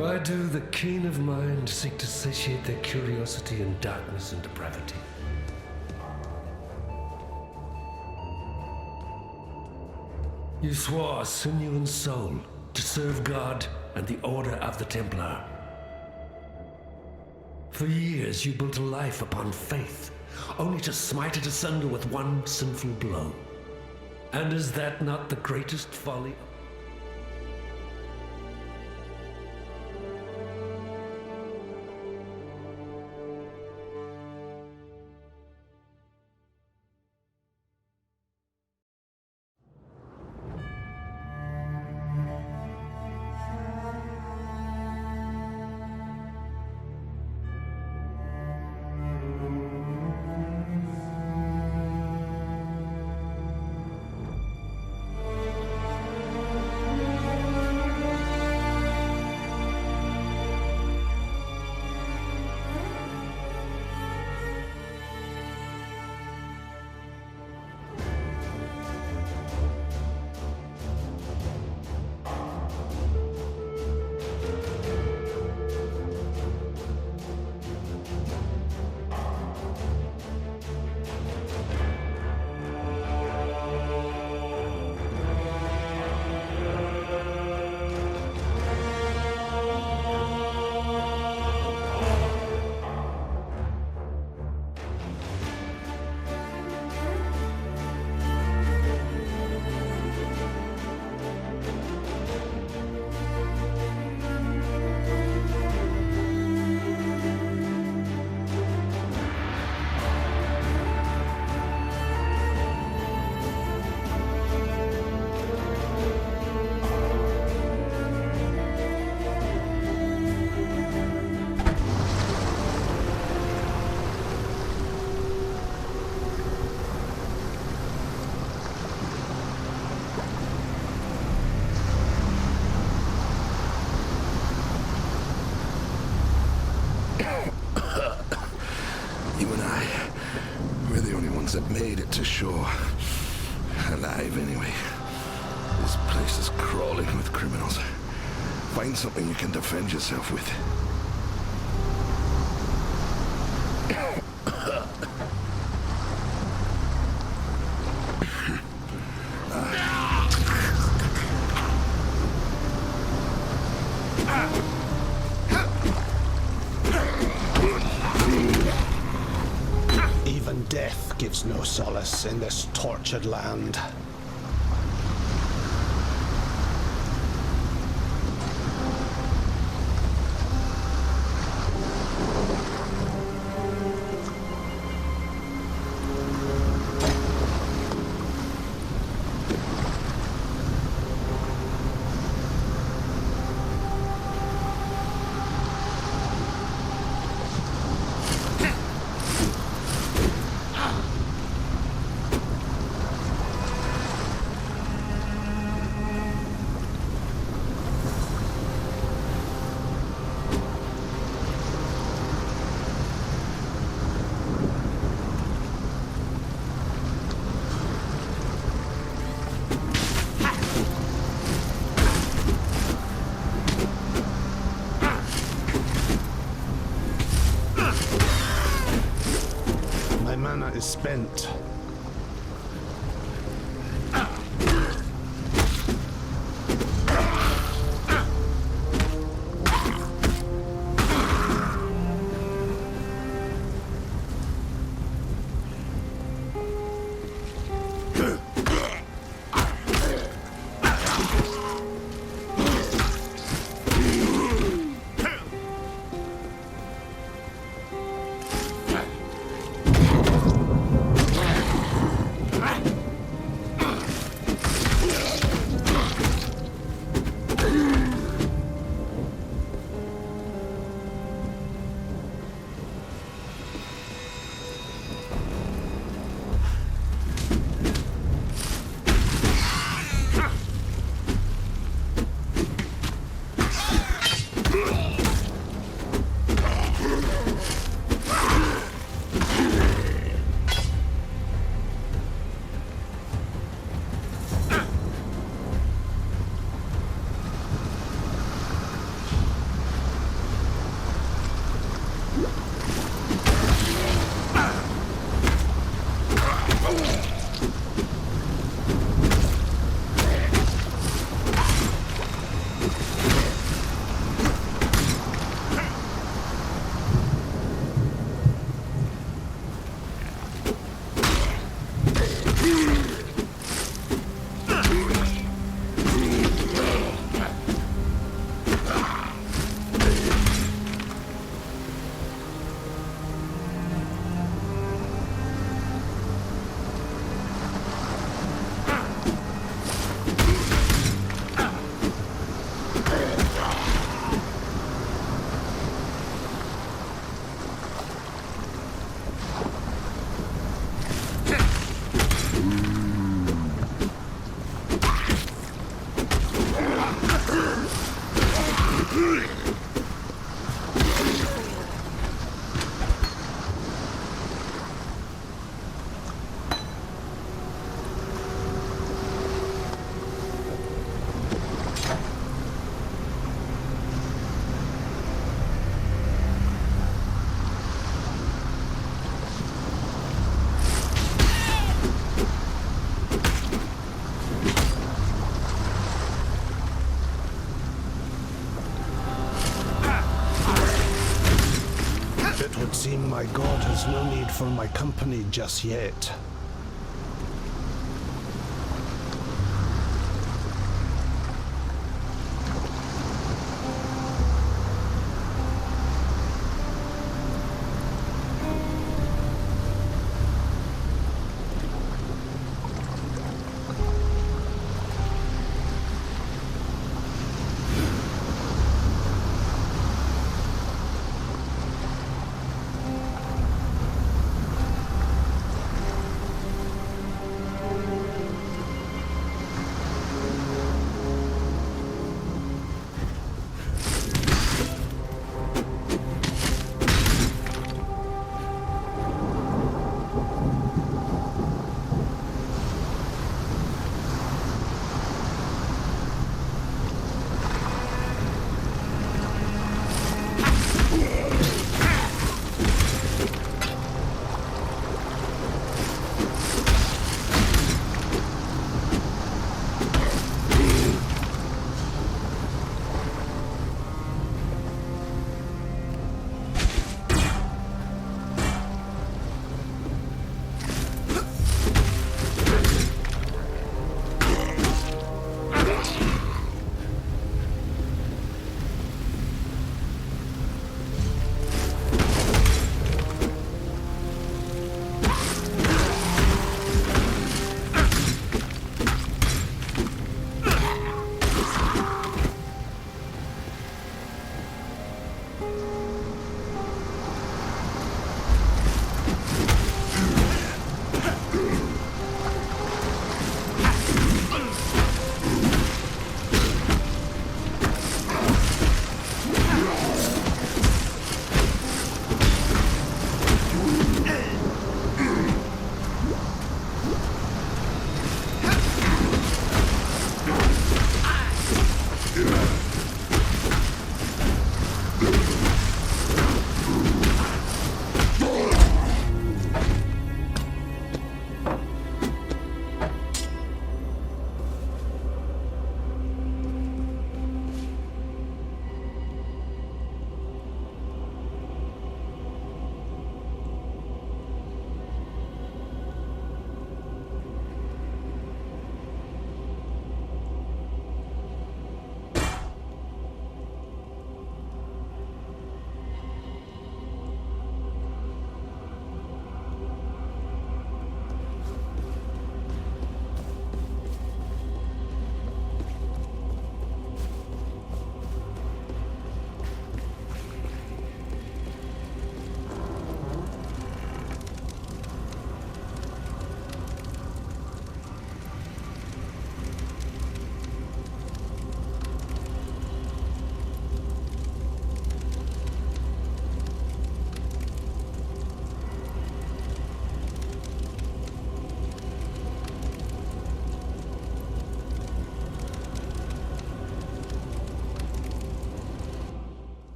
Why do the keen of mind seek to satiate their curiosity in darkness and depravity? You swore sinew and soul to serve God and the Order of the Templar. For years you built a life upon faith, only to smite it asunder with one sinful blow. And is that not the greatest folly? That made it to shore. Alive, anyway. This place is crawling with criminals. Find something you can defend yourself with. Even death gives no solace in this tortured land. Is spent. would seem my god has no need for my company just yet.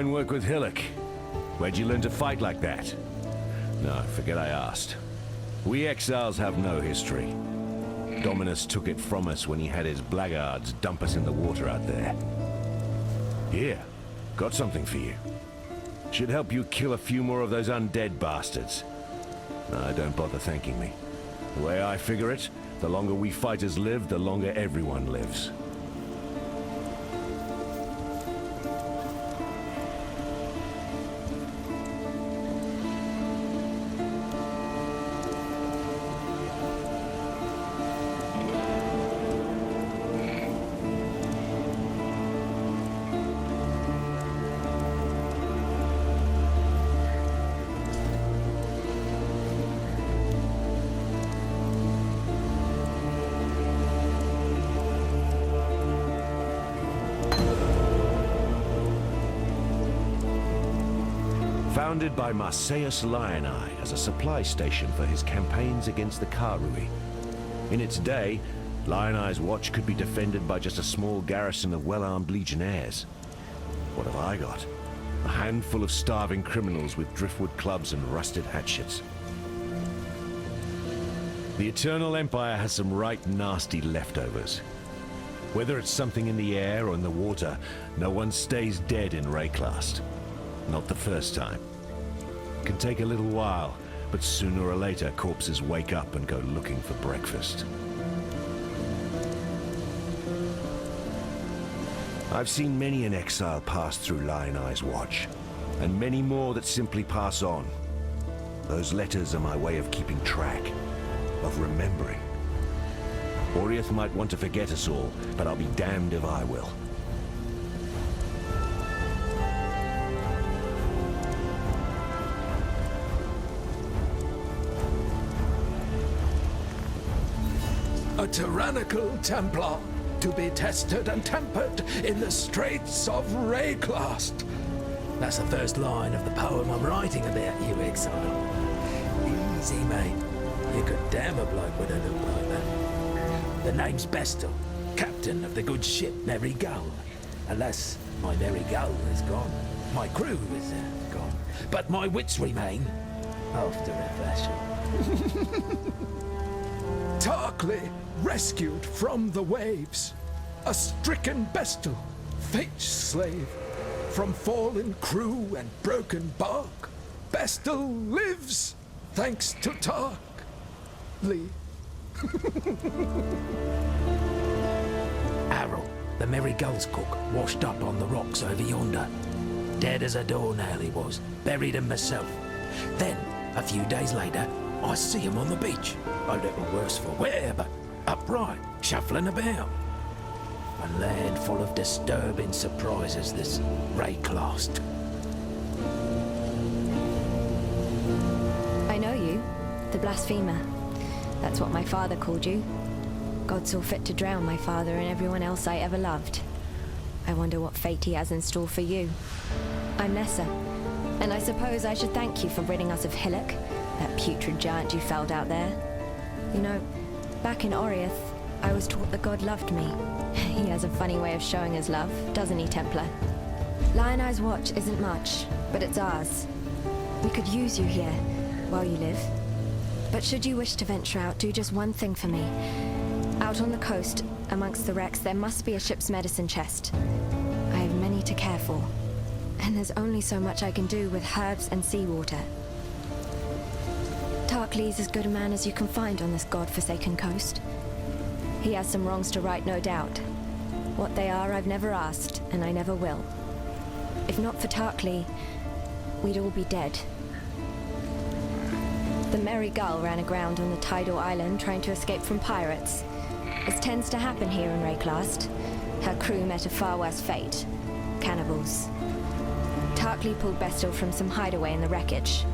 Fine work with Hillock. Where'd you learn to fight like that? No, forget I asked. We exiles have no history. Dominus took it from us when he had his blackguards dump us in the water out there. Here, got something for you. Should help you kill a few more of those undead bastards. No, don't bother thanking me. The way I figure it, the longer we fighters live, the longer everyone lives. founded by Marseus Lioneye as a supply station for his campaigns against the Karui. In its day, Lioneye's watch could be defended by just a small garrison of well-armed legionnaires. What have I got? A handful of starving criminals with driftwood clubs and rusted hatchets. The Eternal Empire has some right nasty leftovers. Whether it's something in the air or in the water, no one stays dead in Rayclast. Not the first time. It can take a little while, but sooner or later corpses wake up and go looking for breakfast. I've seen many an exile pass through Lioneye's watch, and many more that simply pass on. Those letters are my way of keeping track, of remembering. Oriath might want to forget us all, but I'll be damned if I will. A tyrannical Templar, to be tested and tempered in the straits of Rayclast. That's the first line of the poem I'm writing about you, Exile. Easy, mate. You could damn a bloke with a look like that. The name's Bestel, captain of the good ship Merry Gull. Alas, my Merry Gull is gone. My crew is gone. But my wits remain, after a fashion. Tarkly, rescued from the waves. A stricken Bestel, fate's slave. From fallen crew and broken bark. Bestel lives, thanks to Tarkly. Errol, the Merry Gull's cook, washed up on the rocks over yonder. Dead as a doornail he was, buried him myself. Then, a few days later, I see him on the beach. A little worse for wear, but upright, shuffling about. A land full of disturbing surprises, this Rayclast. I know you, the blasphemer. That's what my father called you. God saw fit to drown my father and everyone else I ever loved. I wonder what fate he has in store for you. I'm Nessa, and I suppose I should thank you for ridding us of Hillock, that putrid giant you felled out there. You know, back in Oriath, I was taught that God loved me. He has a funny way of showing his love, doesn't he, Templar? Lioneye's watch isn't much, but it's ours. We could use you here, while you live. But should you wish to venture out, do just one thing for me. Out on the coast, amongst the wrecks, there must be a ship's medicine chest. I have many to care for, and there's only so much I can do with herbs and seawater. Tarkly's as good a man as you can find on this god-forsaken coast. He has some wrongs to right, no doubt. What they are, I've never asked, and I never will. If not for Tarkly, we'd all be dead. The Merry Gull ran aground on the tidal island trying to escape from pirates. As tends to happen here in Rayclast, her crew met a far worse fate. Cannibals. Tarkly pulled Bestel from some hideaway in the wreckage.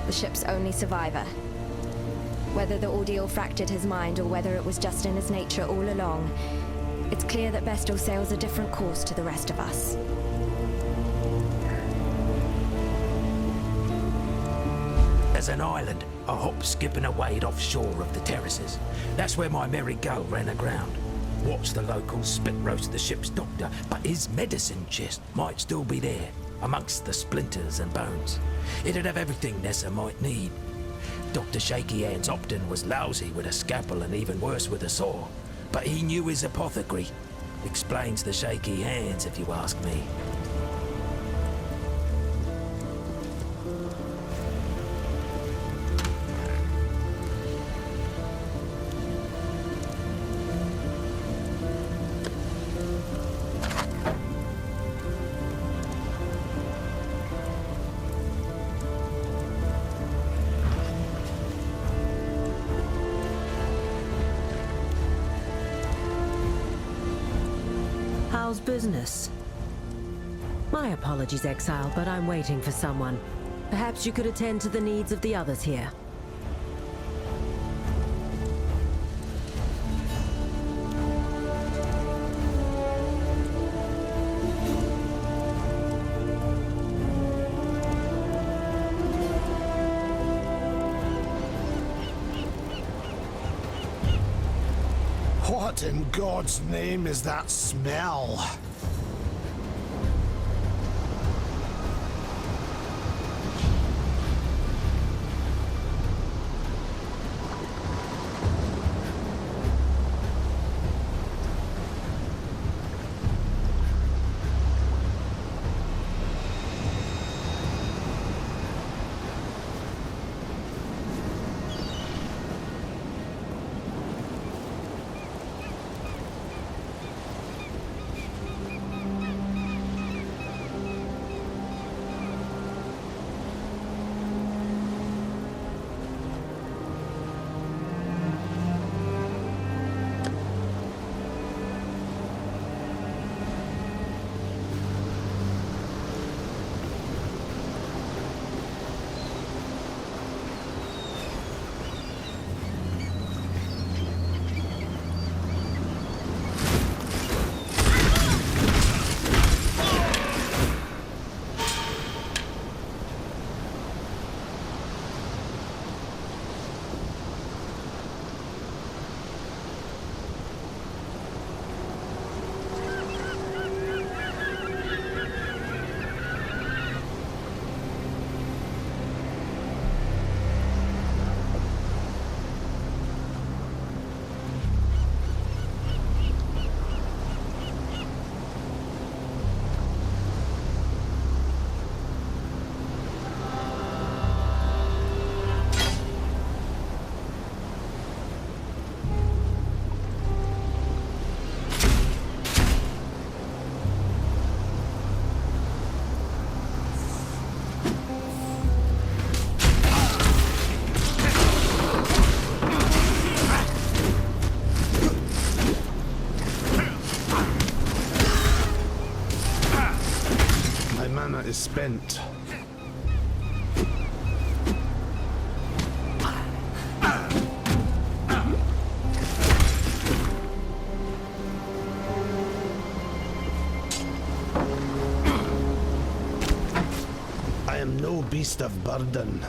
The ship's only survivor. Whether the ordeal fractured his mind or whether it was just in his nature all along, it's clear that Bestel sails a different course to the rest of us. There's an island, a hop, skip and a wade offshore of the terraces. That's where my Merry Gull ran aground. Watched the locals spit roast the ship's doctor, but his medicine chest might still be there, amongst the splinters and bones. It'd have everything Nessa might need. Dr. Shaky Hands Opton was lousy with a scalpel and even worse with a saw, but he knew his apothecary. Explains the shaky hands, if you ask me. How's business? My apologies, Exile, but I'm waiting for someone. Perhaps you could attend to the needs of the others here. What in God's name is that smell? Is spent. I am no beast of burden.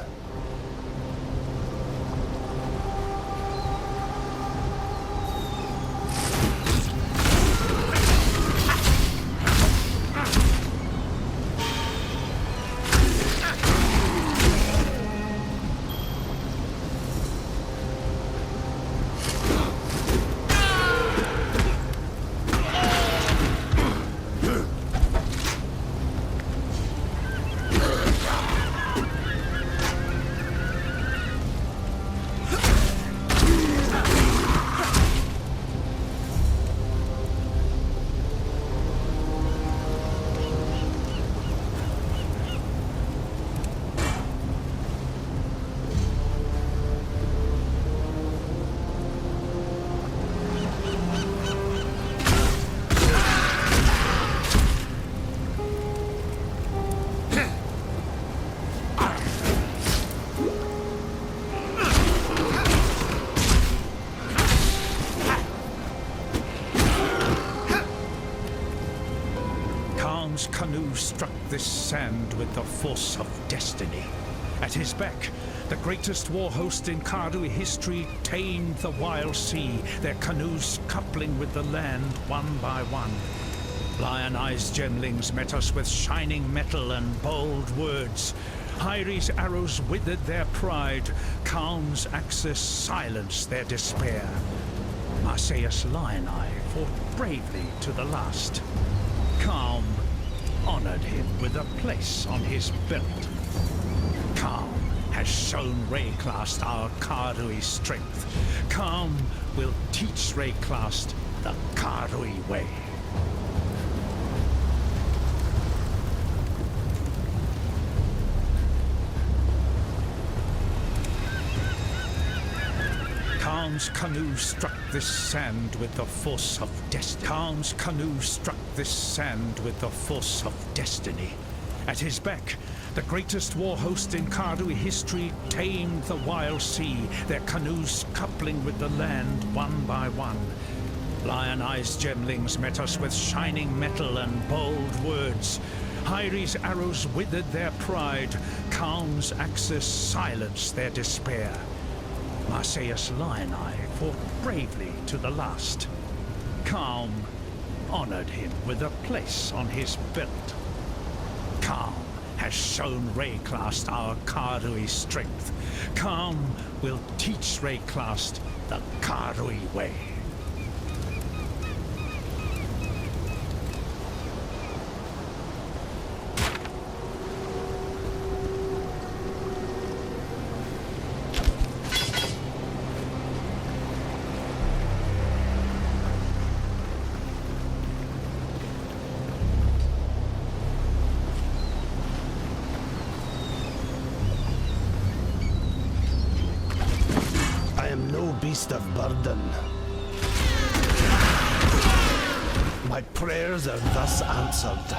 Canoe struck this sand with the force of destiny. At his beck, the greatest war host in Kardui history tamed the wild sea, their canoes coupling with the land one by one. Lion-eyed gemlings met us with shining metal and bold words. Hyri's arrows withered their pride, Khaum's axes silenced their despair. Marseilles Lion-Eye fought bravely to the last. Khaum honored him with a place on his belt. Khaum has shown Rayclast our Kardui strength. Khaum will teach Rayclast the Kardui way. Khaum's canoe struck this sand with the force of destiny. Khaum's canoe struck this sand with the force of destiny. At his beck, the greatest war host in Kardui history tamed the wild sea, their canoes coupling with the land one by one. Lion-eyed gemlings met us with shining metal and bold words. Hyri's arrows withered their pride, Khaum's axes silenced their despair. Marseilles Lion-Eye fought bravely to the last. Calm honored him with a place on his belt. Calm has shown Rayclast our Kardui strength. Calm will teach Rayclast the Kardui way. Beast of burden. My prayers are thus answered.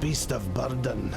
Beast of burden.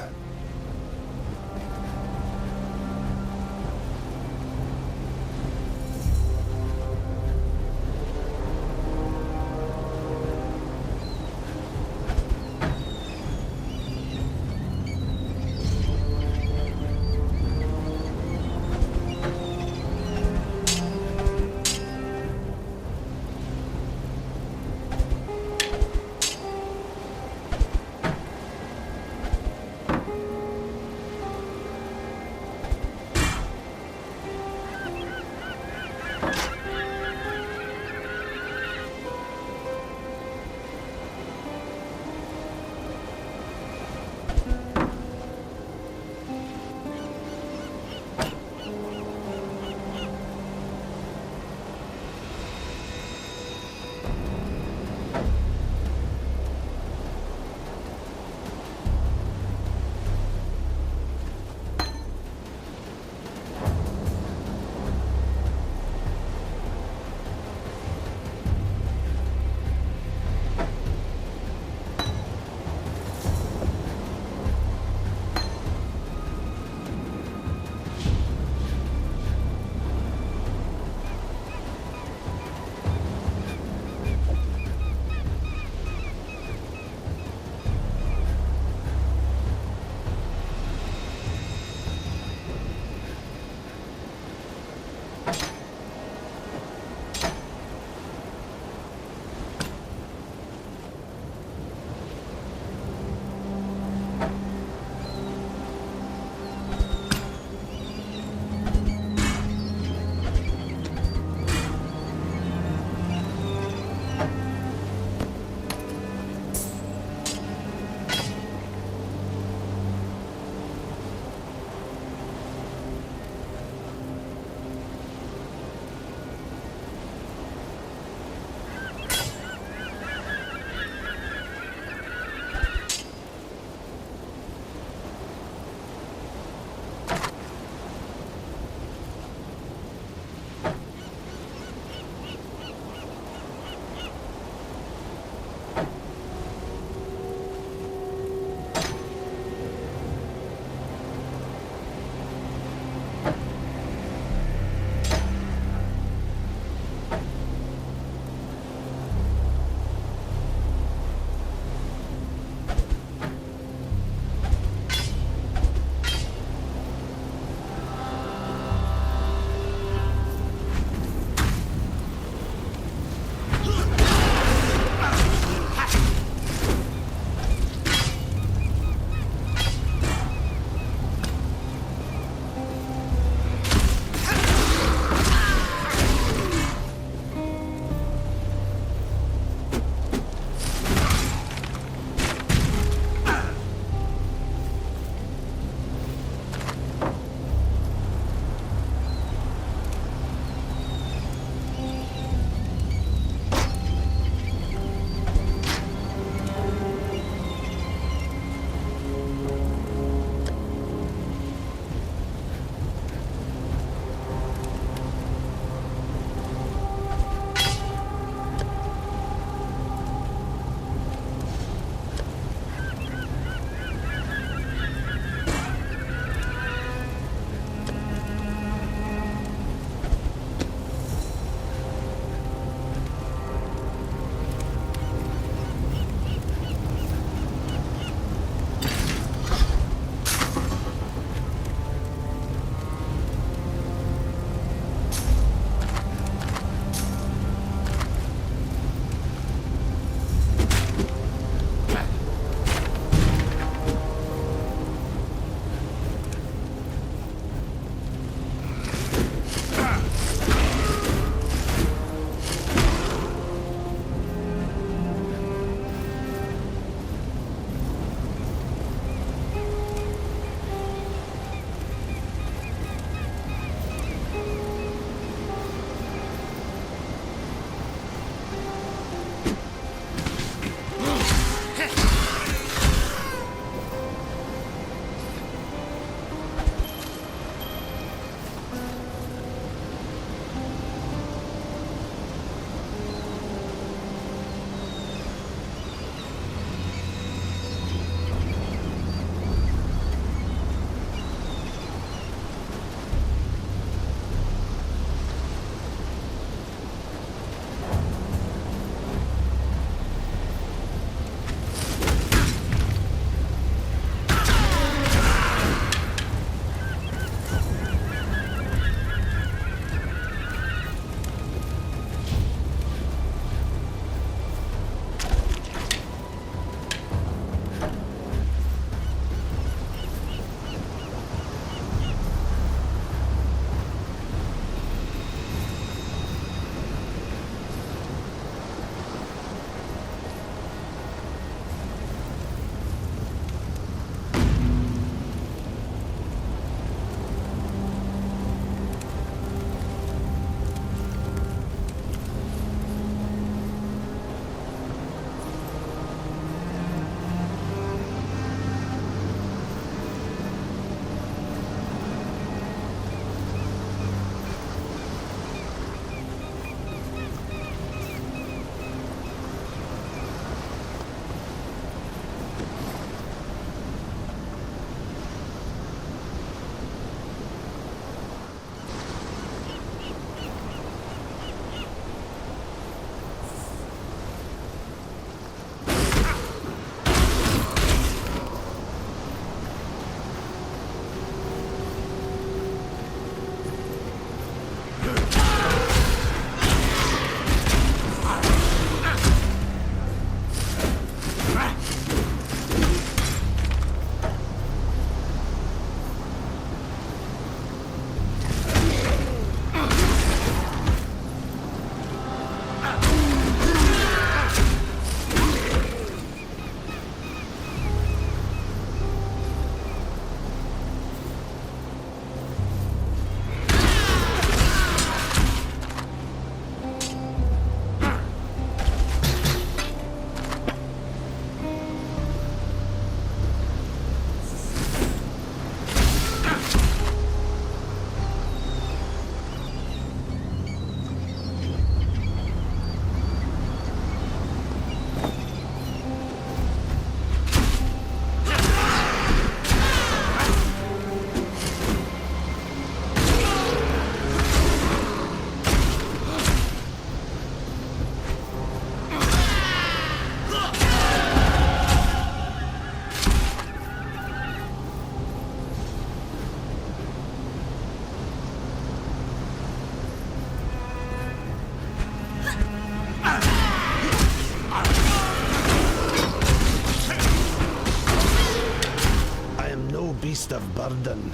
of burden.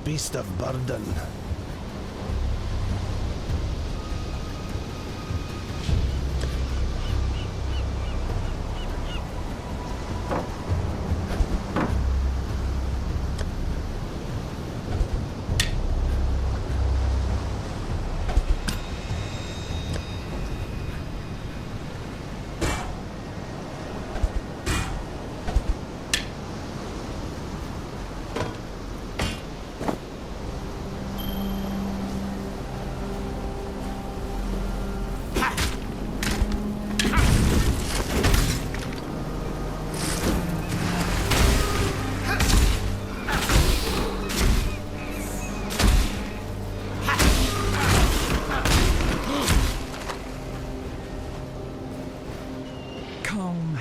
Beast of burden.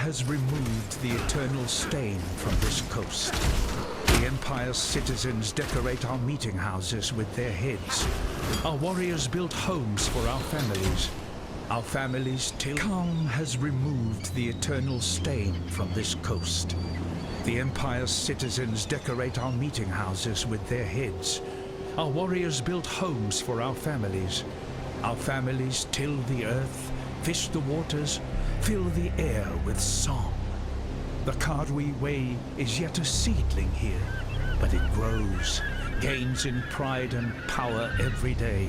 Has removed the eternal stain from this coast. The Empire's citizens decorate our meeting houses with their heads. Our warriors build homes for our families. Our families till calm has removed the eternal stain from this coast. The Empire's citizens decorate our meeting houses with their heads. Our warriors build homes for our families. Our families till the earth, fish the waters, fill the air with song. The Cardui Way is yet a seedling here, but it grows, gains in pride and power every day.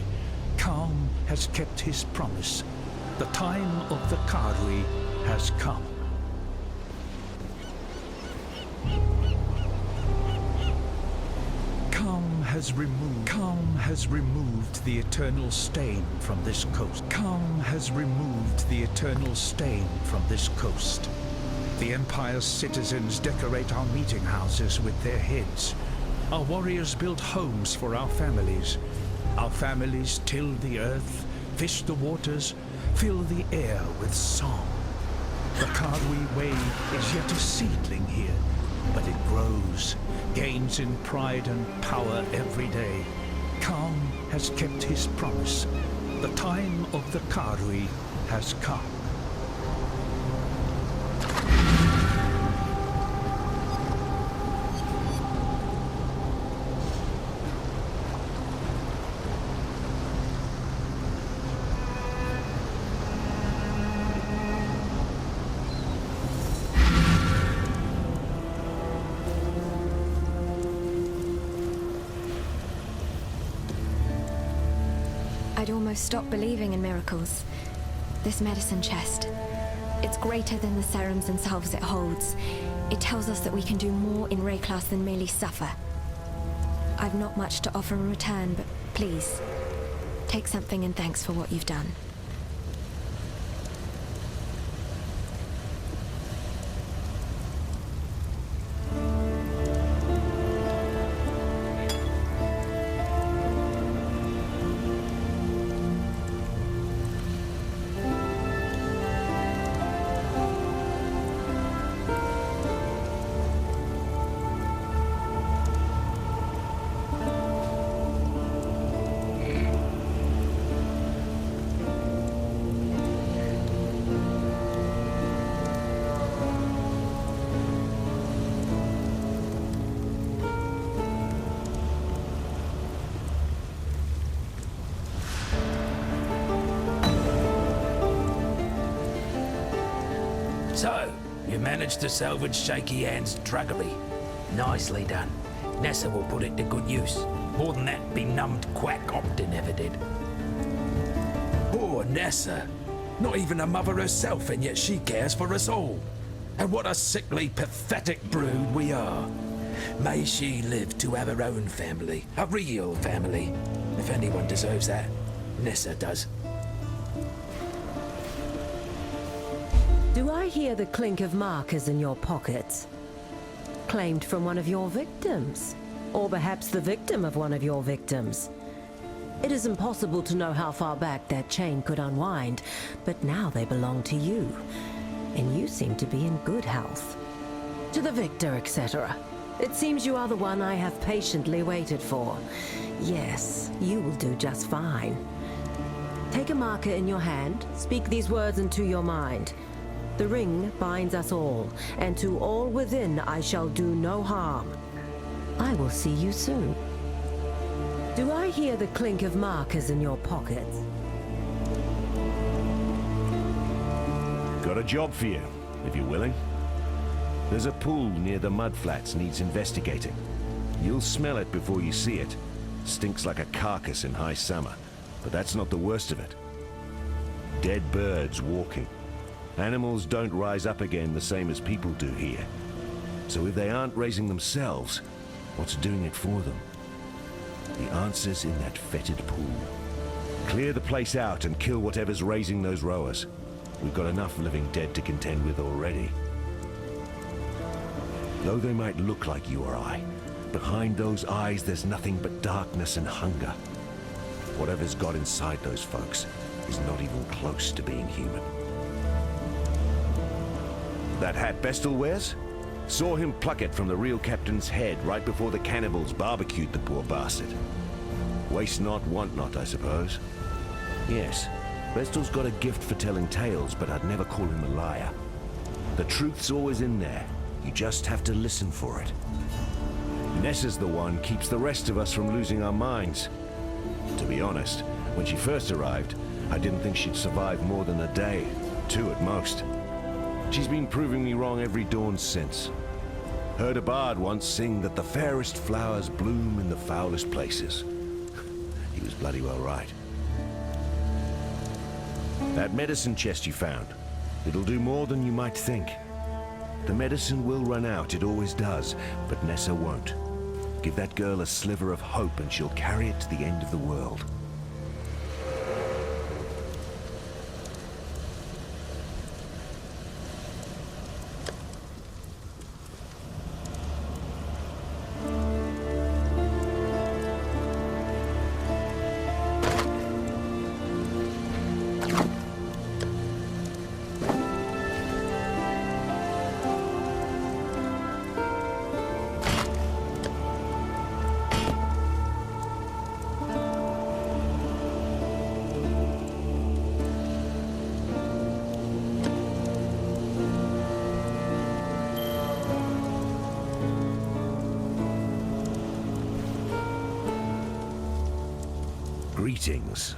Calm has kept his promise. The time of the Cardui has come. Calm has removed the eternal stain from this coast. Calm has removed the eternal stain from this coast. The Empire's citizens decorate our meeting houses with their heads. Our warriors build homes for our families. Our families till the earth, fish the waters, fill the air with song. The Cardui Way is yet a seedling here, but it grows, gains in pride and power every day. Calm has kept his promise. The time of the Cardui has come. I'd almost stopped believing in miracles. This medicine chest, it's greater than the serums and salves it holds. It tells us that we can do more in Rayclass than merely suffer. I've not much to offer in return, but please, take something in thanks for what you've done. You managed to salvage Shaky Hand's druggery. Nicely done. Nessa will put it to good use. More than that benumbed quack Optin ever did. Poor Nessa. Not even a mother herself, and yet she cares for us all. And what a sickly, pathetic brood we are. May she live to have her own family. A real family. If anyone deserves that, Nessa does. Do I hear the clink of markers in your pockets? Claimed from one of your victims. Or perhaps the victim of one of your victims. It is impossible to know how far back that chain could unwind, but now they belong to you. And you seem to be in good health. To the victor, etc. It seems you are the one I have patiently waited for. Yes, you will do just fine. Take a marker in your hand, speak these words into your mind. The ring binds us all, and to all within I shall do no harm. I will see you soon. Do I hear the clink of markers in your pockets? Got a job for you, if you're willing. There's a pool near the mudflats needs investigating. You'll smell it before you see it. Stinks like a carcass in high summer, but that's not the worst of it. Dead birds walking. Animals don't rise up again the same as people do here. So if they aren't raising themselves, what's doing it for them? The answer's in that fetid pool. Clear the place out and kill whatever's raising those rowers. We've got enough living dead to contend with already. Though they might look like you or I, behind those eyes there's nothing but darkness and hunger. Whatever's got inside those folks is not even close to being human. That hat Bestel wears? Saw him pluck it from the real captain's head right before the cannibals barbecued the poor bastard. Waste not, want not, I suppose. Yes, Bestel's got a gift for telling tales, but I'd never call him a liar. The truth's always in there. You just have to listen for it. Nessa's the one keeps the rest of us from losing our minds. To be honest, when she first arrived, I didn't think she'd survive more than a day, 2 at most. She's been proving me wrong every dawn since. Heard a bard once sing that the fairest flowers bloom in the foulest places. He was bloody well right. That medicine chest you found, it'll do more than you might think. The medicine will run out, it always does, but Nessa won't. Give that girl a sliver of hope and she'll carry it to the end of the world. Greetings.